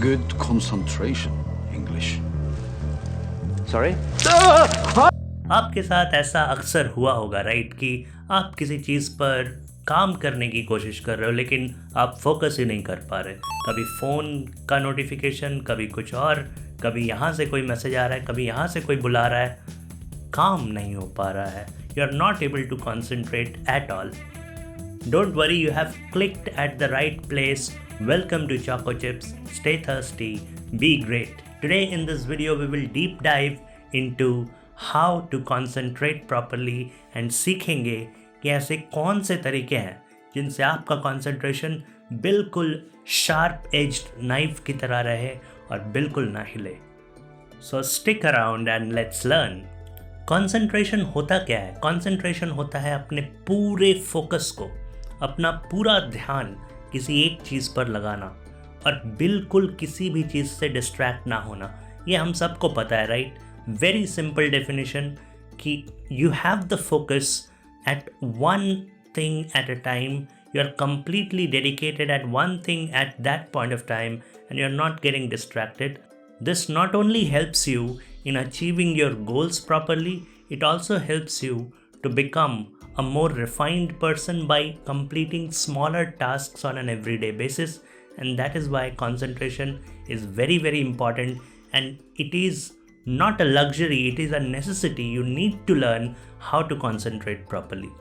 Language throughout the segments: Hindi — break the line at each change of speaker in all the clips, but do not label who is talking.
Good concentration, English.
Sorry?
आपके साथ ऐसा अक्सर हुआ होगा राइट, कि आप किसी चीज़ पर काम करने की कोशिश कर रहे हो लेकिन आप फोकस ही नहीं कर पा रहे। कभी फ़ोन का नोटिफिकेशन, कभी कुछ और, कभी यहाँ से कोई मैसेज आ रहा है, कभी यहाँ से कोई बुला रहा है, काम नहीं हो पा रहा है। You are not able to concentrate at all. Don't worry, you have clicked at the right place. Welcome to Choco Chips. Stay thirsty, be great. Today in this video we will deep dive into how to concentrate properly and सीखेंगे कि ऐसे कौन से तरीके हैं जिनसे आपका concentration बिल्कुल sharp edged knife की तरह रहे और बिल्कुल ना हिले। So stick around and let's learn. Concentration होता क्या है? Concentration होता है अपने पूरे फोकस को, अपना पूरा ध्यान किसी एक चीज़ पर लगाना और बिल्कुल किसी भी चीज़ से डिस्ट्रैक्ट ना होना। ये हम सबको पता है राइट। वेरी सिंपल डेफिनेशन कि you have the focus at one thing at a time, you are completely dedicated at one thing at that point of time and you are not getting distracted. This not only helps you in achieving your goals properly, it also helps you to become a more refined person by completing smaller tasks on an everyday basis. And that is why concentration is very, very important, and it is not a luxury, it is a necessity. You need to learn how to concentrate properly.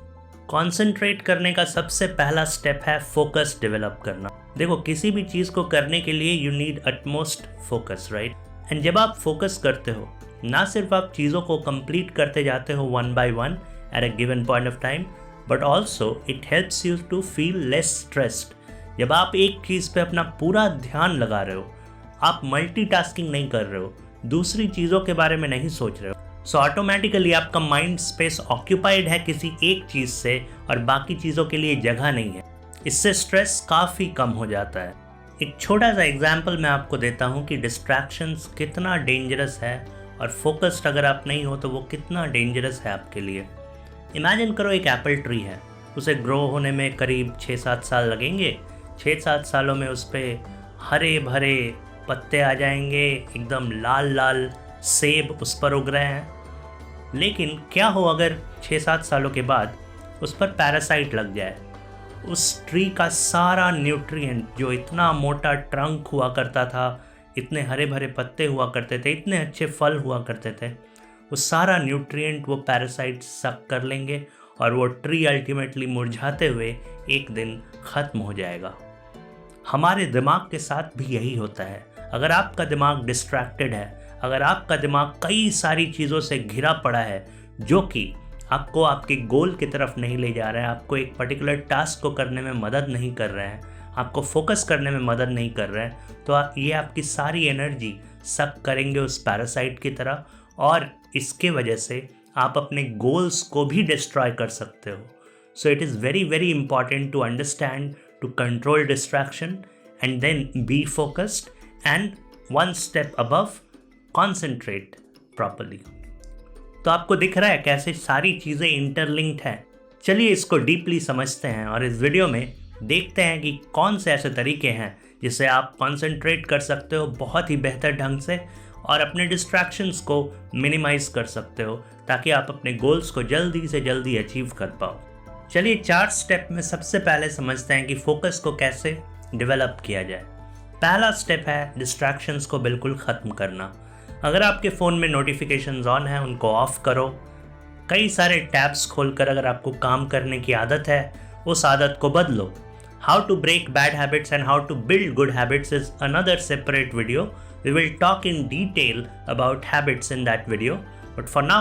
Concentrate करने का सबसे पहला स्टेप है फोकस डेवलप करना। देखो, किसी भी चीज़ को करने के लिए you need utmost focus, right? And जब आप फोकस करते हो, ना सिर्फ आप चीज़ों को कंप्लीट करते जाते हो one by one at a given point of time, but also it helps you to feel less stressed. जब आप एक चीज़ पे अपना पूरा ध्यान लगा रहे हो, आप मल्टीटास्किंग नहीं कर रहे हो, दूसरी चीज़ों के बारे में नहीं सोच रहे हो, सो ऑटोमेटिकली आपका माइंड स्पेस ऑक्यूपाइड है किसी एक चीज़ से और बाकी चीज़ों के लिए जगह नहीं है। इससे स्ट्रेस काफ़ी कम हो जाता है। एक छोटा सा एग्जाम्पल मैं आपको देता हूँ कि डिस्ट्रैक्शंस कितना डेंजरस है और फोकस्ड अगर आप नहीं हो तो वो कितना डेंजरस है आपके लिए। इमेजिन करो एक एप्पल ट्री है, उसे ग्रो होने में करीब 6-7 साल लगेंगे। 6-7 सालों में उस पर हरे भरे पत्ते आ जाएंगे, एकदम लाल लाल सेब उस पर उग रहे हैं। लेकिन क्या हो अगर 6-7 सालों के बाद उस पर पैरासाइट लग जाए? उस ट्री का सारा न्यूट्रिएंट, जो इतना मोटा ट्रंक हुआ करता था, इतने हरे भरे पत्ते हुआ करते थे, इतने अच्छे फल हुआ करते थे, वो सारा न्यूट्रिएंट वो पैरासाइट सक कर लेंगे और वो ट्री अल्टीमेटली मुरझाते हुए एक दिन ख़त्म हो जाएगा। हमारे दिमाग के साथ भी यही होता है। अगर आपका दिमाग डिस्ट्रैक्टेड है, अगर आपका दिमाग कई सारी चीज़ों से घिरा पड़ा है जो कि आपको आपके गोल की तरफ नहीं ले जा रहे हैं, आपको एक पर्टिकुलर टास्क को करने में मदद नहीं कर रहे हैं, आपको फोकस करने में मदद नहीं कर रहे हैं, तो ये आपकी सारी एनर्जी सक करेंगे उस पैरासाइट की तरह और इसके वजह से आप अपने गोल्स को भी डिस्ट्रॉय कर सकते हो। So it is very very important to understand, to control distraction and then be focused and one step above concentrate properly. तो आपको दिख रहा है कैसे सारी चीज़ें इंटरलिंक्ड हैं। चलिए इसको डीपली समझते हैं और इस वीडियो में देखते हैं कि कौन से ऐसे तरीके हैं जिससे आप कंसंट्रेट कर सकते हो बहुत ही बेहतर ढंग से और अपने डिस्ट्रैक्शंस को मिनिमाइज़ कर सकते हो ताकि आप अपने गोल्स को जल्दी से जल्दी अचीव कर पाओ। चलिए 4 स्टेप में सबसे पहले समझते हैं कि फोकस को कैसे डेवलप किया जाए। पहला स्टेप है डिस्ट्रैक्शंस को बिल्कुल ख़त्म करना। अगर आपके फ़ोन में नोटिफिकेशंस ऑन हैं, उनको ऑफ़ करो। कई सारे टैब्स खोलकर अगर आपको काम करने की आदत है, उस आदत को बदलो। How to break bad habits and how to build good habits is another separate video. We will talk in detail about habits in that video. But for now,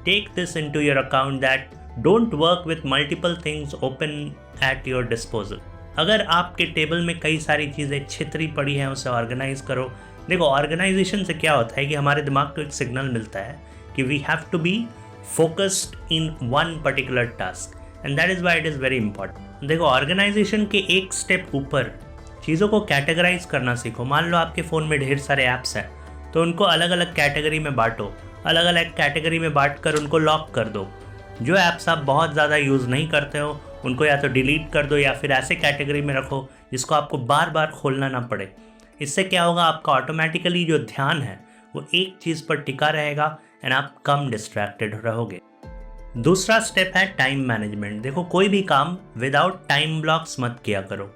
take this into your account that don't work with multiple things open at your disposal. अगर आपके टेबल में कई सारी चीज़ें छितरी पड़ी हैं, उसे ऑर्गेनाइज करो। देखो, ऑर्गेनाइजेशन से क्या होता है कि हमारे दिमाग को एक सिग्नल मिलता है कि we have to be focused in one particular task and that is why it is very important. देखो, ऑर्गेनाइजेशन के एक स्टेप ऊपर चीज़ों को कैटेगराइज करना सीखो। मान लो आपके फ़ोन में ढेर सारे ऐप्स हैं, तो उनको अलग अलग कैटेगरी में बांटो। अलग अलग कैटेगरी में बांट कर उनको लॉक कर दो। जो ऐप्स आप बहुत ज़्यादा यूज़ नहीं करते हो उनको या तो डिलीट कर दो या फिर ऐसे कैटेगरी में रखो जिसको आपको बार बार खोलना ना पड़े। इससे क्या होगा, आपका ऑटोमेटिकली जो ध्यान है वो एक चीज़ पर टिका रहेगा एंड आप कम डिस्ट्रैक्टेड रहोगे। दूसरा स्टेप है टाइम मैनेजमेंट। देखो, कोई भी काम विदाउट टाइम ब्लॉक्स मत किया करो।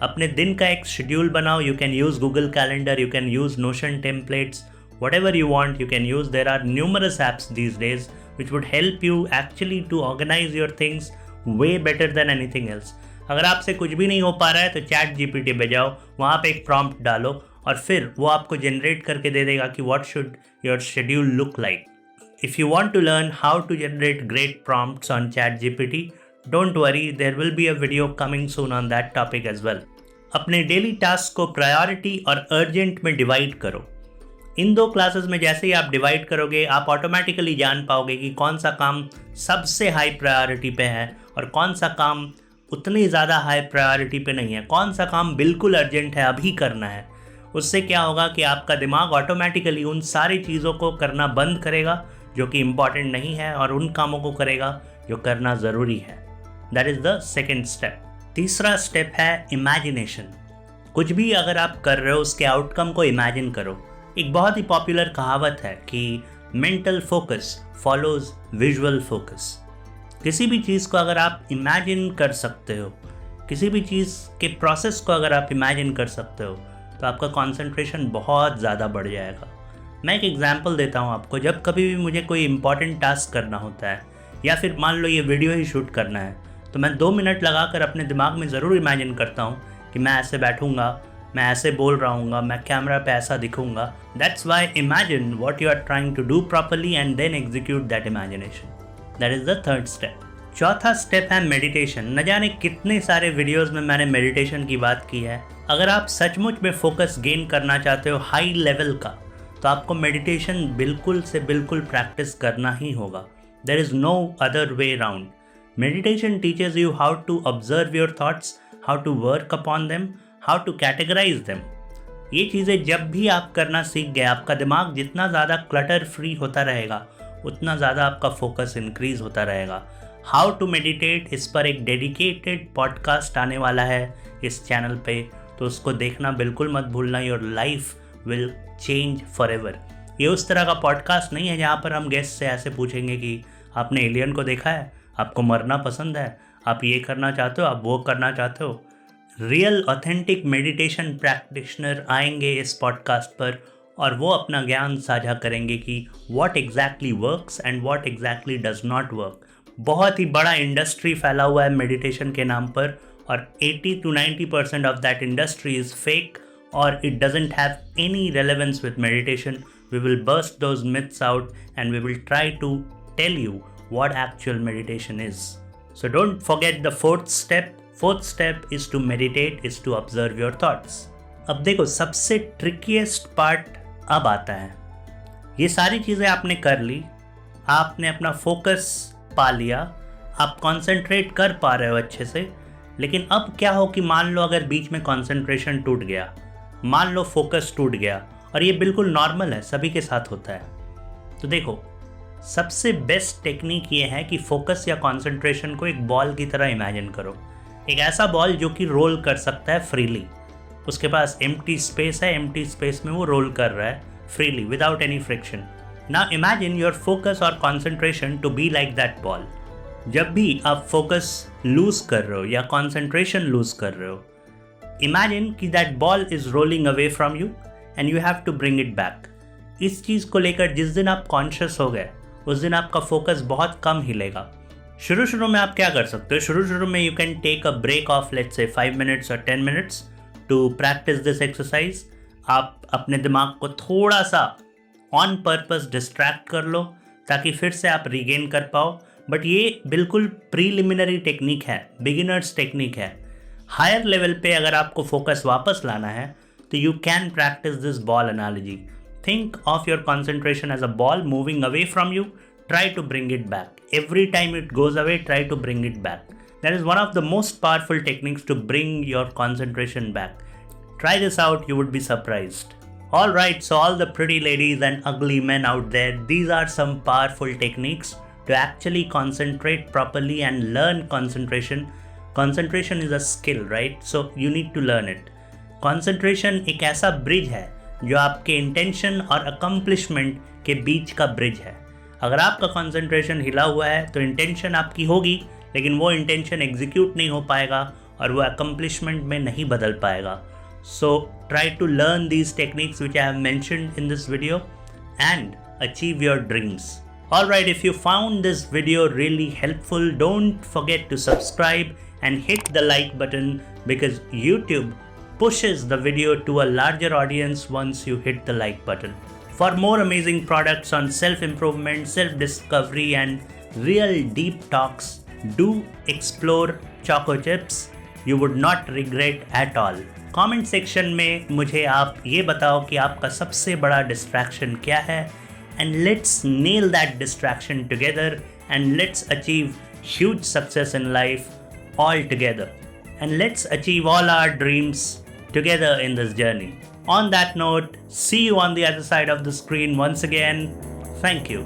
अपने दिन का एक शेड्यूल बनाओ। You can use Google calendar, you can use notion templates, whatever you want you can use. There are numerous apps these days which would help you actually to organize your things way better than anything else. अगर आपसे कुछ भी नहीं हो पा रहा है तो चैट जीपीटी पे जाओ, वहाँ पे एक प्रॉम्प्ट डालो और फिर वो आपको जनरेट करके दे देगा कि what should your schedule look like. If you want to learn how to generate great prompts on ChatGPT, don't worry, there will be a video coming soon on that topic as well. अपने डेली टास्क को प्रायोरिटी और अर्जेंट में डिवाइड करो। इन 2 क्लासेस में जैसे ही आप डिवाइड करोगे, आप ऑटोमेटिकली जान पाओगे कि कौन सा काम सबसे हाई प्रायोरिटी पे है और कौन सा काम उतनी ज़्यादा हाई प्रायोरिटी पे नहीं है, कौन सा काम बिल्कुल अर्जेंट है, अभी करना है। उससे क्या होगा कि आपका दिमाग ऑटोमेटिकली उन सारी चीज़ों को करना बंद करेगा जो कि इम्पॉर्टेंट नहीं है और उन कामों को करेगा जो करना ज़रूरी है। That is the second step. तीसरा स्टेप है इमेजिनेशन। कुछ भी अगर आप कर रहे हो उसके आउटकम को इमेजिन करो। एक बहुत ही पॉपुलर कहावत है कि mental focus follows visual focus. किसी भी चीज़ को अगर आप इमेजिन कर सकते हो, किसी भी चीज़ के प्रोसेस को अगर आप इमेजिन कर सकते हो तो आपका कंसंट्रेशन बहुत ज़्यादा बढ़ जाएगा। मैं एक एग्जांपल देता हूँ आपको। जब कभी भी मुझे कोई इंपॉर्टेंट टास्क करना होता है या फिर मान लो ये वीडियो ही शूट करना है, तो मैं 2 मिनट लगाकर अपने दिमाग में ज़रूर इमेजिन करता हूँ कि मैं ऐसे बैठूँगा, मैं ऐसे बोल रहा हूँ, मैं कैमरा पे ऐसा दिखूंगा। That's why imagine what you are trying to do properly and then execute that imagination. That is the third step. चौथा स्टेप है मेडिटेशन। न जाने कितने सारे वीडियोस में मैंने मेडिटेशन की बात की है। अगर आप सचमुच में फोकस गेन करना चाहते हो हाई लेवल का, तो आपको मेडिटेशन बिल्कुल से बिल्कुल प्रैक्टिस करना ही होगा। There is no other way round. Meditation teaches you how to observe your thoughts, how to work upon them, how to categorise them. ये चीज़ें जब भी आप करना सीख गए, आपका दिमाग जितना ज़्यादा क्लटर फ्री होता रहेगा उतना ज़्यादा आपका फोकस इंक्रीज होता रहेगा। हाउ टू मेडिटेट, इस पर एक डेडिकेटेड पॉडकास्ट आने वाला है इस चैनल पे, तो उसको देखना बिल्कुल मत भूलना। Your life will change for ever. ये उस तरह का पॉडकास्ट नहीं है जहाँ पर हम गेस्ट से ऐसे पूछेंगे कि आपने एलियन को देखा है, आपको मरना पसंद है, आप ये करना चाहते हो, आप वो करना चाहते हो। रियल ऑथेंटिक मेडिटेशन प्रैक्टिशनर आएंगे इस पॉडकास्ट पर और वो अपना ज्ञान साझा करेंगे कि what exactly works and what exactly does not work. बहुत ही बड़ा इंडस्ट्री फैला हुआ है मेडिटेशन के नाम पर और 80 to 90% of that industry is fake और it doesn't have any relevance with meditation. We will burst those myths out and we will try to tell you what actual meditation is. So don't forget the fourth step. Fourth step is to meditate, is to observe your thoughts. अब देखो, सबसे ट्रिकीएस्ट पार्ट अब आता है। ये सारी चीज़ें आपने कर ली, आपने अपना फोकस पा लिया, आप कंसंट्रेट कर पा रहे हो अच्छे से, लेकिन अब क्या हो कि मान लो अगर बीच में कंसंट्रेशन टूट गया, मान लो फोकस टूट गया, और ये बिल्कुल नॉर्मल है, सभी के साथ होता है। तो देखो, सबसे बेस्ट टेक्निक ये है कि फोकस या कंसंट्रेशन को एक बॉल की तरह इमेजिन करो। एक ऐसा बॉल जो कि रोल कर सकता है फ्रीली। उसके पास एम्प्टी स्पेस है, एम्प्टी स्पेस में वो रोल कर रहा है freely without any friction. Now imagine your focus और concentration to be like that ball. जब भी आप फोकस लूज कर रहे हो या कंसंट्रेशन लूज कर रहे हो, इमेजिन कि that ball is rolling away from you and you have to bring it back. इस चीज़ को लेकर जिस दिन आप कॉन्शियस हो गए उस दिन आपका फोकस बहुत कम हिलेगा। शुरू में आप क्या कर सकते हो, शुरू में you can take a break of let's say 5 minutes और 10 minutes to practise this exercise. आप अपने दिमाग को थोड़ा सा ऑन पर्पस डिस्ट्रैक्ट कर लो ताकि फिर से आप रीगेन कर पाओ। बट ये बिल्कुल प्रीलिमिनरी टेक्निक है, बिगिनर्स टेक्निक है। हायर लेवल पे अगर आपको फोकस वापस लाना है तो you can practise this ball analogy. Think of your concentration as a ball moving away from you, try to bring it back. Every time it goes away, try to bring it back. That is one of the most powerful techniques to bring your concentration back. Try this out, you would be surprised. Alright, so all the pretty ladies and ugly men out there, these are some powerful techniques to actually concentrate properly and learn concentration. Concentration is a skill, right? So you need to learn it. Concentration एक ऐसा ब्रिज है जो आपके इंटेंशन और अकम्पलिशमेंट के बीच का ब्रिज है। अगर आपका कंसंट्रेशन हिला हुआ है तो इंटेंशन आपकी होगी, लेकिन वो इंटेंशन एग्जीक्यूट नहीं हो पाएगा और वो अकम्पलिशमेंट में नहीं बदल पाएगा। So try to learn these techniques which I have mentioned in this video and achieve your dreams. Alright, if you found this video really helpful, don't forget to subscribe and hit the like button because YouTube pushes the video to a larger audience once you hit the like button. For more amazing products on self-improvement, self-discovery and real deep talks, do explore Choco Chips. You would not regret at all. Comment section में मुझे आप ये बताओ कि आपका सबसे बड़ा डिस्ट्रैक्शन क्या है, and let's nail that distraction together and let's achieve huge success in life all together and let's achieve all our dreams together in this journey. On that note, see you on the other side of the screen once again. Thank you.